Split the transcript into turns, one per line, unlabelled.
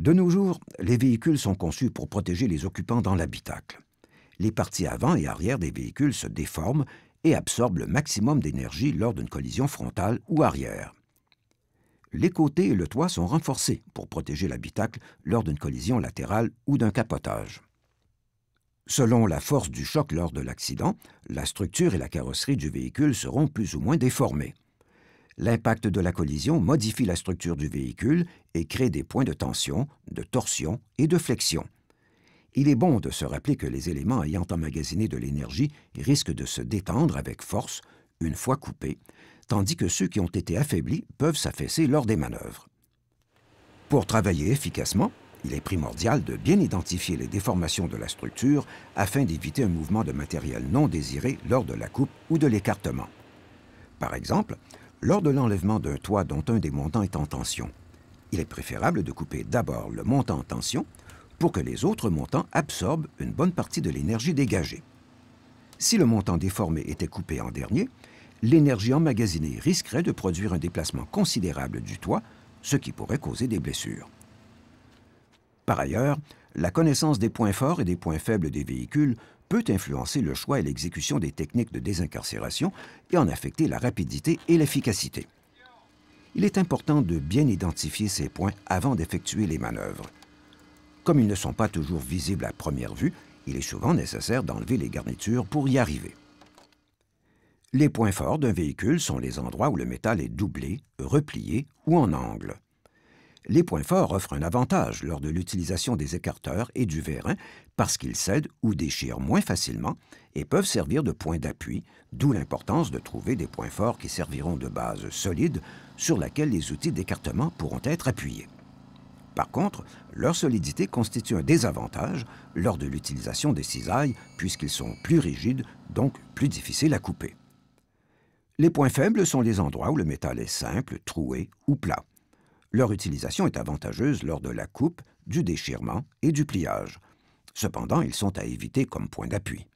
De nos jours, les véhicules sont conçus pour protéger les occupants dans l'habitacle. Les parties avant et arrière des véhicules se déforment et absorbent le maximum d'énergie lors d'une collision frontale ou arrière. Les côtés et le toit sont renforcés pour protéger l'habitacle lors d'une collision latérale ou d'un capotage. Selon la force du choc lors de l'accident, la structure et la carrosserie du véhicule seront plus ou moins déformées. L'impact de la collision modifie la structure du véhicule et crée des points de tension, de torsion et de flexion. Il est bon de se rappeler que les éléments ayant emmagasiné de l'énergie risquent de se détendre avec force une fois coupés, tandis que ceux qui ont été affaiblis peuvent s'affaisser lors des manœuvres. Pour travailler efficacement, il est primordial de bien identifier les déformations de la structure afin d'éviter un mouvement de matériel non désiré lors de la coupe ou de l'écartement. Par exemple, lors de l'enlèvement d'un toit dont un des montants est en tension, il est préférable de couper d'abord le montant en tension pour que les autres montants absorbent une bonne partie de l'énergie dégagée. Si le montant déformé était coupé en dernier, l'énergie emmagasinée risquerait de produire un déplacement considérable du toit, ce qui pourrait causer des blessures. Par ailleurs, la connaissance des points forts et des points faibles des véhicules peut influencer le choix et l'exécution des techniques de désincarcération et en affecter la rapidité et l'efficacité. Il est important de bien identifier ces points avant d'effectuer les manœuvres. Comme ils ne sont pas toujours visibles à première vue, il est souvent nécessaire d'enlever les garnitures pour y arriver. Les points forts d'un véhicule sont les endroits où le métal est doublé, replié ou en angle. Les points forts offrent un avantage lors de l'utilisation des écarteurs et du vérin parce qu'ils cèdent ou déchirent moins facilement et peuvent servir de point d'appui, d'où l'importance de trouver des points forts qui serviront de base solide sur laquelle les outils d'écartement pourront être appuyés. Par contre, leur solidité constitue un désavantage lors de l'utilisation des cisailles puisqu'ils sont plus rigides, donc plus difficiles à couper. Les points faibles sont les endroits où le métal est simple, troué ou plat. Leur utilisation est avantageuse lors de la coupe, du déchirement et du pliage. Cependant, ils sont à éviter comme point d'appui.